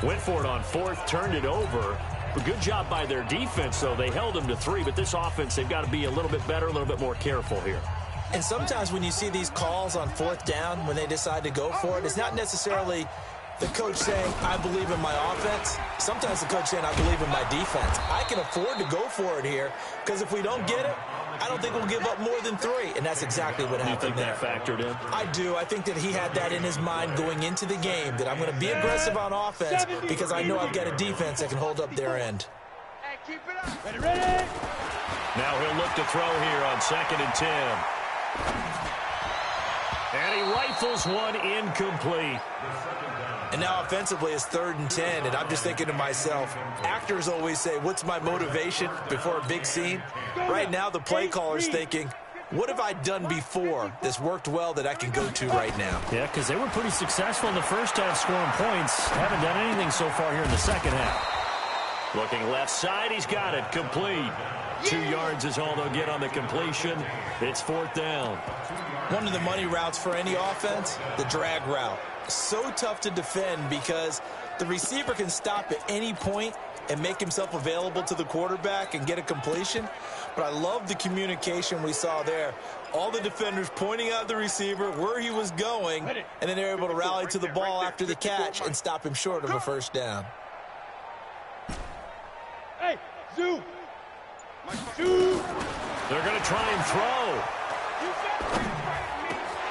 went for it on 4th, turned it over. A good job by their defense, though. They held them to 3, but this offense, they've got to be a little bit better, a little bit more careful here. And sometimes when you see these calls on 4th down, when they decide to go for it, it's not necessarily the coach saying, I believe in my offense. Sometimes the coach saying, I believe in my defense. I can afford to go for it here, because if we don't get it, I don't think we'll give up more than 3, and that's exactly what happened there. You think that factored in? I do. I think that he had that in his mind going into the game, that I'm going to be aggressive on offense because I know I've got a defense that can hold up their end. Hey, keep it up. Ready? Now he'll look to throw here on 2nd and 10. And he rifles one incomplete. And now offensively it's 3rd and 10, and I'm just thinking to myself, actors always say, what's my motivation before a big scene? Right now the play caller's thinking, what have I done before that's worked well that I can go to right now? Yeah, because they were pretty successful in the first half scoring points. Haven't done anything so far here in the second half. Looking left side, he's got it, complete. 2 yards is all they'll get on the completion. It's 4th down. One of the money routes for any offense, the drag route. So tough to defend because the receiver can stop at any point and make himself available to the quarterback and get a completion. But I love the communication we saw there. All the defenders pointing out the receiver where he was going, and then they're able to rally to the ball after the catch and stop him short of a 1st down. Hey, Zoo. They're going to try and throw.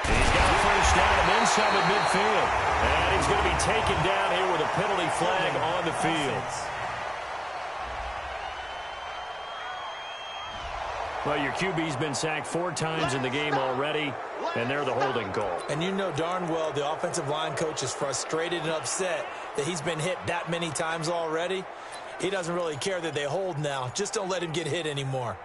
He's got a 1st down and then some at midfield. And he's going to be taken down here with a penalty flag on the field. Well, your QB's been sacked 4 times in the game already, and they're the holding goal. And you know darn well the offensive line coach is frustrated and upset that he's been hit that many times already. He doesn't really care that they hold now. Just don't let him get hit anymore.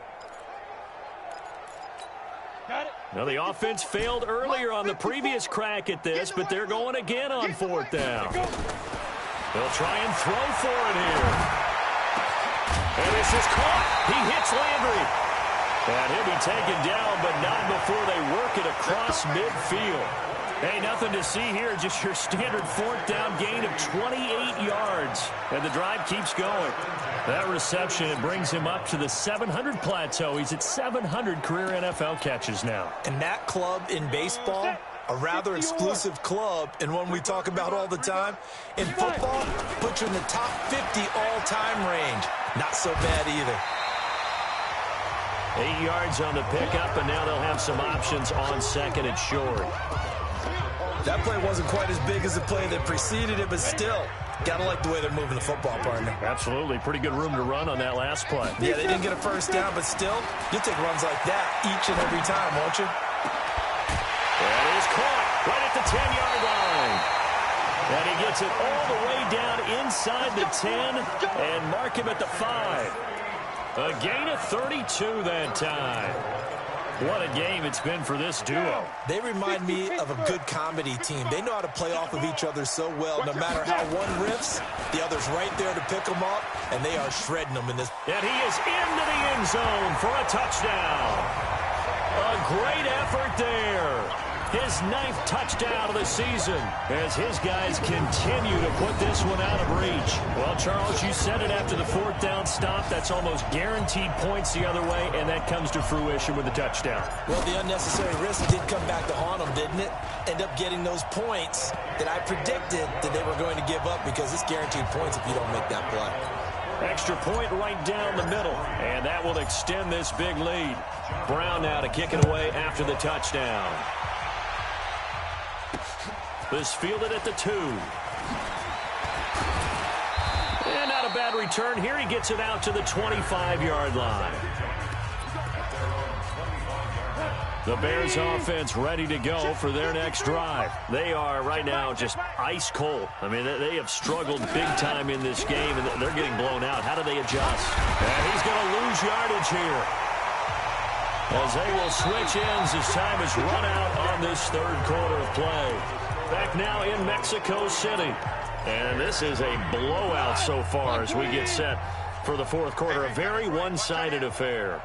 Now, the offense failed earlier on the previous crack at this, but they're going again on 4th down. They'll try and throw for it here. And this is caught. He hits Landry. And he'll be taken down, but not before they work it across midfield. Hey, nothing to see here, just your standard 4th down gain of 28 yards. And the drive keeps going. That reception, it brings him up to the 700 plateau. He's at 700 career NFL catches now. And that club in baseball, a rather exclusive club, and one we talk about all the time. In football, put you in the top 50 all-time range. Not so bad either. 8 yards on the pickup, and now they'll have some options on 2nd and short. That play wasn't quite as big as the play that preceded it, but still, gotta like the way they're moving the football, partner. Absolutely. Pretty good room to run on that last play. Yeah, they didn't get a 1st down, but still, you'll take runs like that each and every time, won't you? That is caught right at the 10-yard line. And he gets it all the way down inside the 10 and mark him at the 5. A gain of 32 that time. What a game it's been for this duo. They remind me of a good comedy team. They know how to play off of each other so well. No matter how one riffs, the other's right there to pick them up, and they are shredding them in this. And he is into the end zone for a touchdown. A great effort there. his 9th touchdown of the season as his guys continue to put this one out of reach. Well, Charles, you said it after the 4th down stop. That's almost guaranteed points the other way, and that comes to fruition with a touchdown. Well, the unnecessary risk did come back to haunt them, didn't it? End up getting those points that I predicted that they were going to give up because it's guaranteed points if you don't make that play. Extra point right down the middle, and that will extend this big lead. Brown now to kick it away after the touchdown. This fielded at the 2. And not a bad return here. He gets it out to the 25-yard line. The Bears offense ready to go for their next drive. They are right now just ice cold. I mean, they have struggled big time in this game, and they're getting blown out. How do they adjust? And he's going to lose yardage here, as they will switch ends as time is run out on this 3rd quarter of play. Back now in Mexico City. And this is a blowout so far as we get set for the 4th quarter. A very one-sided affair.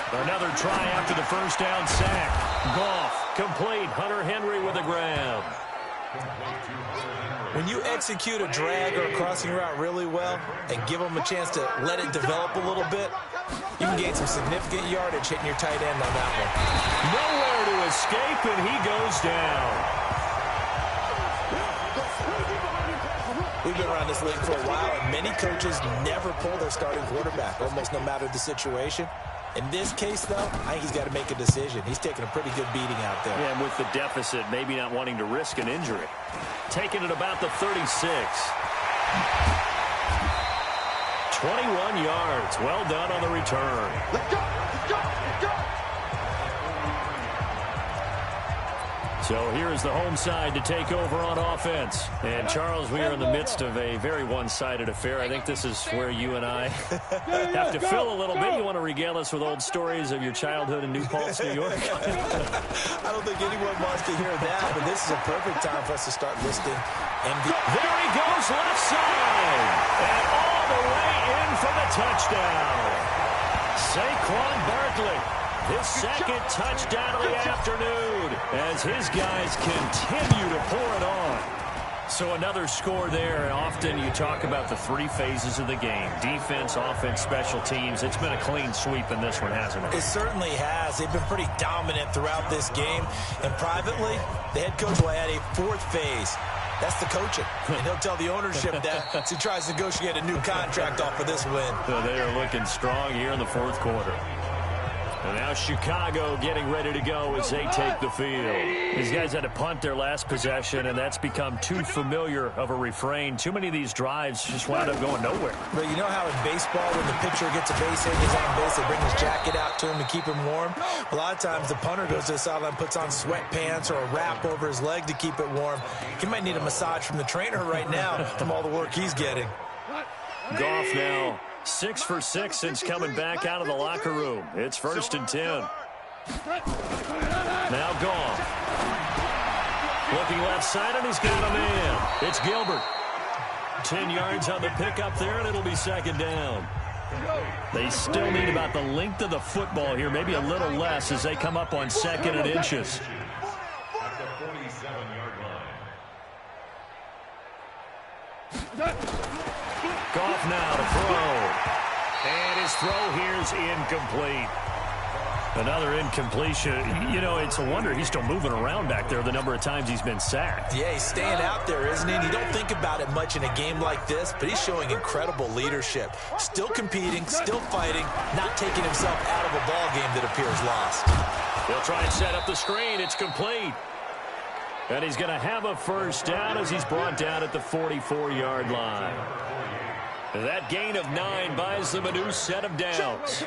Another try after the 1st down sack. Goff complete. Hunter Henry with a grab. When you execute a drag or a crossing route really well and give them a chance to let it develop a little bit, you can gain some significant yardage hitting your tight end on that one. Nowhere to escape, and he goes down. We've been around this league for a while, and many coaches never pull their starting quarterback, almost no matter the situation. In this case, though, I think he's got to make a decision. He's taking a pretty good beating out there. Yeah, and with the deficit, maybe not wanting to risk an injury. Taking it about the 36. 21 yards. Well done on the return. Let's go! Let's go! Let's go! So here is the home side to take over on offense. And, Charles, we are in the midst of a very one-sided affair. I think this is where you and I have to fill a little bit. You want to regale us with old stories of your childhood in New Paltz, New York? I don't think anyone wants to hear that, but this is a perfect time for us to start listing MVP. There he goes, left side. And all the way in for the touchdown. Saquon Barkley. His 2nd touchdown of the afternoon as his guys continue to pour it on. So another score there. Often you talk about the 3 phases of the game. Defense, offense, special teams. It's been a clean sweep in this one, hasn't it? It certainly has. They've been pretty dominant throughout this game. And privately, the head coach will add a 4th phase. That's the coaching. And he'll tell the ownership that as he tries to negotiate a new contract off of this win. So they are looking strong here in the 4th quarter. And now Chicago getting ready to go as they take the field. These guys had to punt their last possession, and that's become too familiar of a refrain. Too many of these drives just wound up going nowhere. But you know how in baseball, when the pitcher gets a base hit, he's on base, they bring his jacket out to him to keep him warm? A lot of times the punter goes to the sideline, puts on sweatpants or a wrap over his leg to keep it warm. He might need a massage from the trainer right now from all the work he's getting. Goff now 6 for 6 since coming back out of the locker room. It's 1st and 10. Now Goff. Looking left side, and he's got a man. It's Gilbert. 10 yards on the pickup there, and it'll be 2nd down. They still need about the length of the football here, maybe a little less as they come up on 2nd and inches. At the 47-yard line. Goff now to throw. And his throw here's incomplete. Another incompletion. You know, it's a wonder he's still moving around back there the number of times he's been sacked. Yeah, he's staying out there, isn't he? And you don't think about it much in a game like this, but he's showing incredible leadership. Still competing, still fighting, not taking himself out of a ball game that appears lost. He'll try and set up the screen. It's complete. And he's going to have a 1st down as he's brought down at the 44-yard line. That gain of 9 buys them a new set of downs.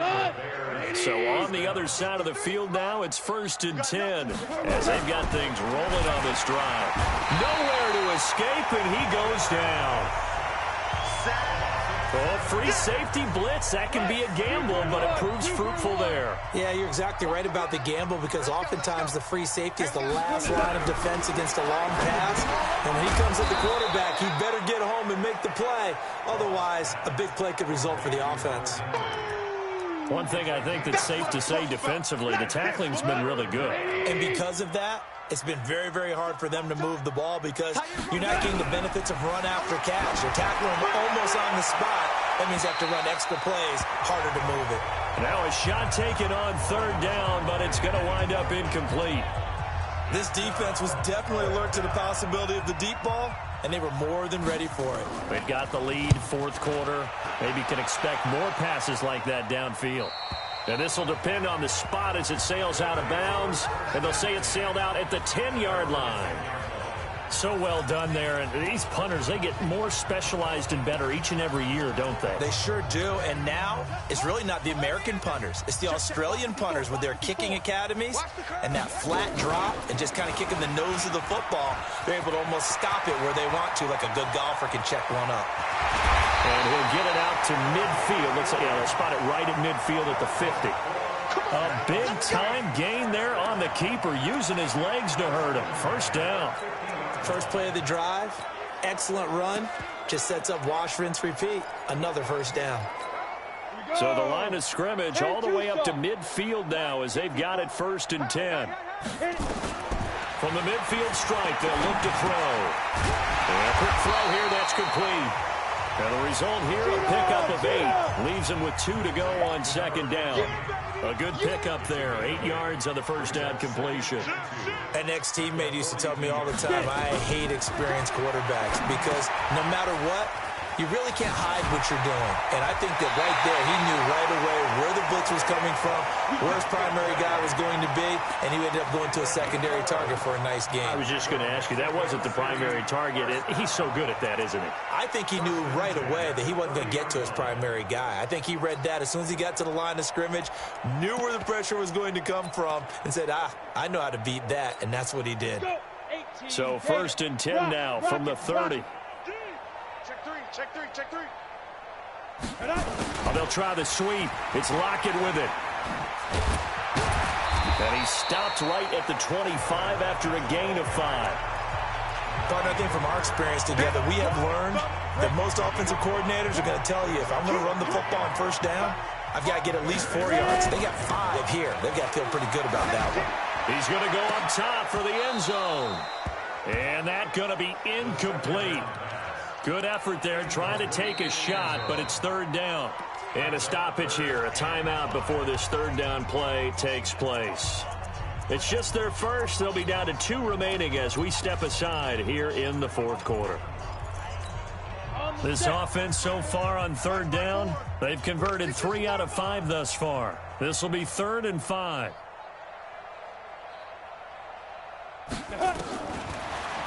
So on the other side of the field now, it's 1st and 10 as they've got things rolling on this drive. Nowhere to escape, and he goes down. Oh, free safety blitz. That can be a gamble, but it proves fruitful there. Yeah, you're exactly right about the gamble because oftentimes the free safety is the last line of defense against a long pass. And when he comes at the quarterback, he better get home and make the play. Otherwise, a big play could result for the offense. One thing I think that's safe to say defensively, the tackling's been really good. And because of that, it's been very, very hard for them to move the ball because you're not getting the benefits of run after catch. You're tackling them almost on the spot. That means you have to run extra plays, harder to move it. Now a shot taken on third down, but it's going to wind up incomplete. This defense was definitely alert to the possibility of the deep ball, and they were more than ready for it. They've got the lead, fourth quarter. Maybe can expect more passes like that downfield. And this will depend on the spot as it sails out of bounds. And they'll say it sailed out at the 10-yard line. So well done there. And these punters, they get more specialized and better each and every year, don't they? They sure do. And now it's really not the American punters. It's the Australian punters with their kicking academies and that flat drop and just kind of kicking the nose of the football. They're able to almost stop it where they want to, like a good golfer can check one up. And he'll get it out to midfield. Looks like they'll spot it right at midfield at the 50. A big-time gain there on the keeper, using his legs to hurt him. First down. First play of the drive, excellent run, just sets up wash, rinse, repeat. Another first down. So the line of scrimmage all the way up to midfield now as they've got it first and 10. From the midfield stripe, they'll look to throw. And a quick throw here, that's complete. And the result here, a pickup of 8. Leaves him with 2 to go on second down. A good pickup there. 8 yards on the first down completion. An ex-teammate used to tell me all the time, I hate experienced quarterbacks because no matter what, you really can't hide what you're doing. And I think that right there, he knew right away where the blitz was coming from, where his primary guy was going to be, and he ended up going to a secondary target for a nice game. I was just going to ask you, that wasn't the primary target. He's so good at that, isn't he? I think he knew right away that he wasn't going to get to his primary guy. I think he read that as soon as he got to the line of scrimmage, knew where the pressure was going to come from, and said, I know how to beat that, and that's what he did. So first and 10 now from the 30. Check three. Oh, they'll try the sweep. It's Lockett with it. And he stopped right at the 25 after a gain of 5. Partner, I think from our experience together, we have learned that most offensive coordinators are going to tell you, if I'm going to run the football on first down, I've got to get at least 4 yards. They got 5 here. They've got to feel pretty good about that one. He's going to go up top for the end zone. And that's going to be incomplete. Good effort there, trying to take a shot, but it's third down. And a stoppage here, a timeout before this third down play takes place. It's just their first. They'll be down to 2 remaining as we step aside here in the fourth quarter. This offense so far on third down, they've converted 3 out of 5 thus far. This will be 3rd and 5.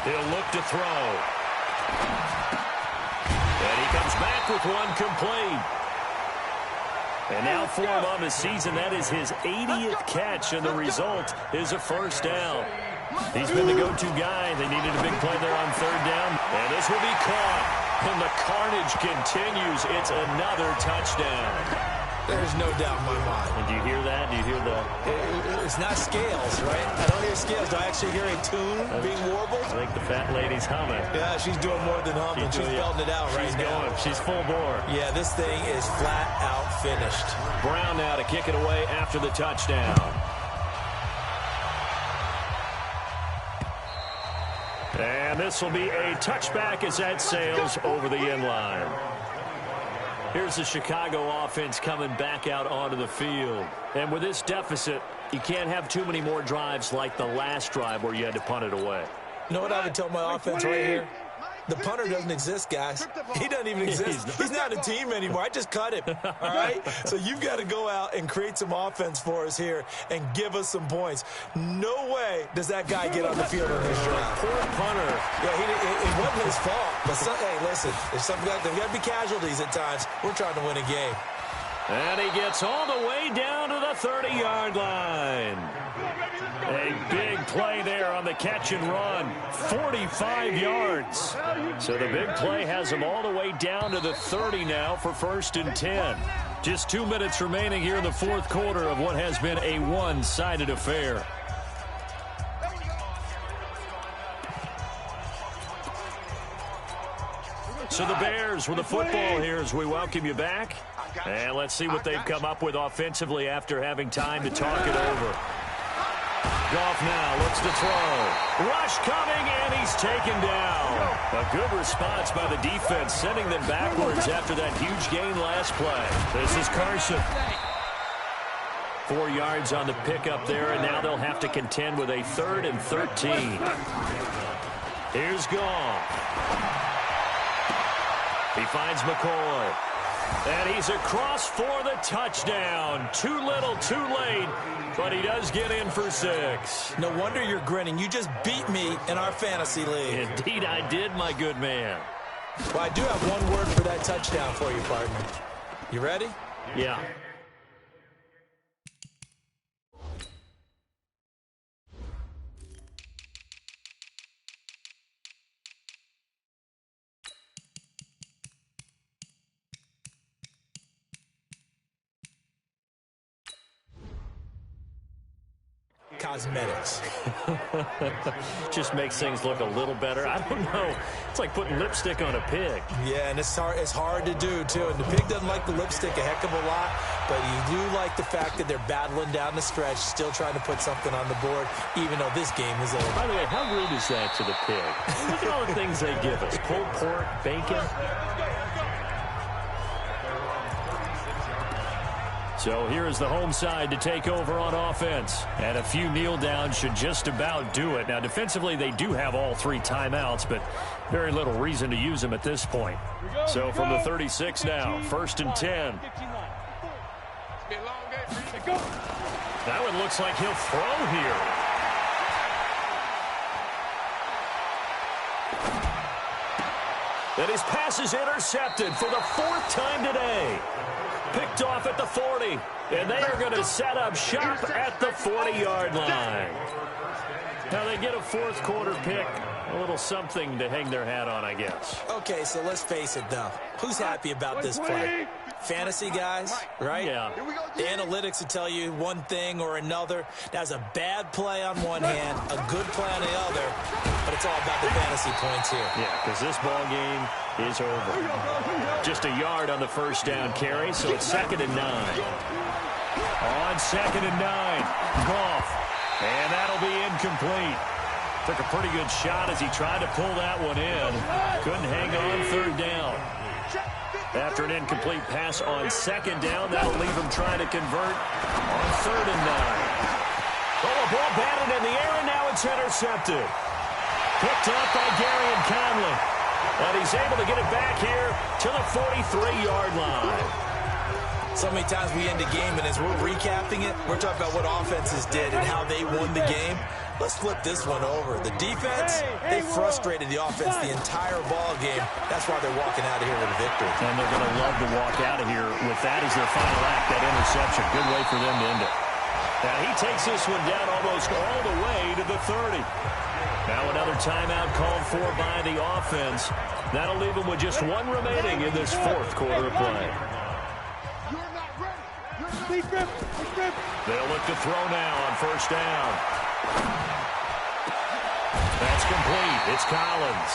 He'll look to throw. And he comes back with one complete. And now for him on the season, that is his 80th catch, and the result is a first down. He's been the go-to guy. They needed a big play there on third down. And this will be caught. And the carnage continues. It's another touchdown. There's no doubt in my mind. And do you hear that? Do you hear the... It's not scales, right? I don't hear scales. Do I actually hear a tune being warbled? I think the fat lady's humming. Yeah, she's doing more than humming. She's belting it out right now. She's full bore. Yeah, this thing is flat out finished. Brown now to kick it away after the touchdown. And this will be a touchback as that sails over the end line. Here's the Chicago offense coming back out onto the field. And with this deficit, you can't have too many more drives like the last drive where you had to punt it away. You know what I would tell my offense right here? The punter doesn't exist, guys. He doesn't even exist. He's not a team anymore. I just cut him, all right? So you've got to go out and create some offense for us here and give us some points. No way does that guy get on the field on this drive. Poor punter. Yeah, it wasn't his fault. But, hey, listen, there's got to be casualties at times. We're trying to win a game. And he gets all the way down to the 30-yard line. A big play there on the catch and run. 45 yards. So the big play has him all the way down to the 30 now for 1st and 10. Just 2 minutes remaining here in the fourth quarter of what has been a one-sided affair. So the Bears with the football here as we welcome you back. And let's see what they've come up with offensively after having time to talk it over. Goff now looks to throw. Rush coming, and he's taken down. A good response by the defense, sending them backwards after that huge gain last play. This is Carson. 4 yards on the pickup there, and now they'll have to contend with a 3rd and 13. Here's Goff. He finds McCoy. And he's across for the touchdown. Too little, too late, but he does get in for 6. No wonder you're grinning. You just beat me in our fantasy league. Indeed I did, my good man. Well, I do have one word for that touchdown for you, partner. You ready? Yeah. Cosmetics. Just makes things look a little better. I don't know. It's like putting lipstick on a pig. Yeah, and it's hard to do, too. And the pig doesn't like the lipstick a heck of a lot, but you do like the fact that they're battling down the stretch, still trying to put something on the board, even though this game is over. By the way, how rude is that to the pig? Look at all the things they give us. Pulled pork, bacon. So here is the home side to take over on offense. And a few kneel downs should just about do it. Now, defensively, they do have all 3 timeouts, but very little reason to use them at this point. So from the 36 now, 1st and 10. That one looks like he'll throw here. And his pass is intercepted for the 4th time today. Picked off at the 40, and they are going to set up shop at the 40-yard line. Now they get a 4th quarter pick, a little something to hang their hat on, I guess. Okay, so let's face it, though. Who's happy about this play? Fantasy guys, right? Yeah. The analytics will tell you one thing or another. That's a bad play on one hand, a good play on the other, but it's all about the fantasy points here. Yeah, because this ball game is over. Just a yard on the 1st down carry, so it's 2nd and 9. On 2nd and 9, Goff, and that'll be incomplete. Took a pretty good shot as he tried to pull that one in. Couldn't hang on 3rd down. After an incomplete pass on 2nd down, that'll leave him trying to convert on 3rd and 9. Oh, a ball batted in the air, and now it's intercepted. Picked up by Gary and Conley. And he's able to get it back here to the 43-yard line. So many times we end a game, and as we're recapping it, we're talking about what offenses did and how they won the game. Let's flip this one over. The defense, they frustrated the offense the entire ball game. That's why they're walking out of here with a victory. And they're going to love to walk out of here with that as their final act, that interception. Good way for them to end it. Now he takes this one down almost all the way to the 30. Now another timeout called for by the offense. That'll leave them with just 1 remaining in this 4th quarter of play. They'll look to throw now on 1st down. That's complete. It's Collins.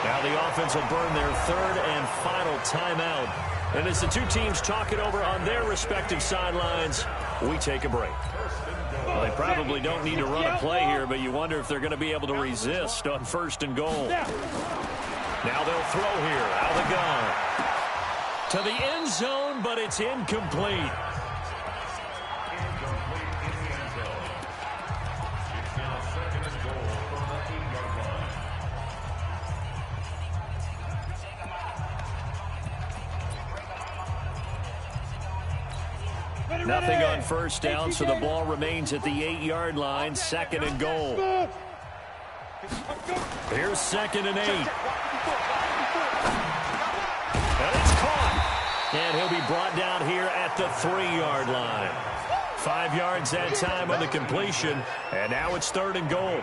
Now the offense will burn their 3rd and final timeout. And as the 2 teams talk it over on their respective sidelines, we take a break. Well, they probably don't need to run a play here, but you wonder if they're going to be able to resist on 1st and goal. Now they'll throw here out of the gun. To the end zone, but it's incomplete. Nothing on 1st down, so the ball remains at the 8-yard line, 2nd and goal. Here's 2nd and 8. And it's caught. And he'll be brought down here at the 3-yard line. 5 yards that time on the completion, and now it's 3rd and goal.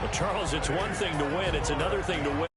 Well, Charles, it's one thing to win. It's another thing to win.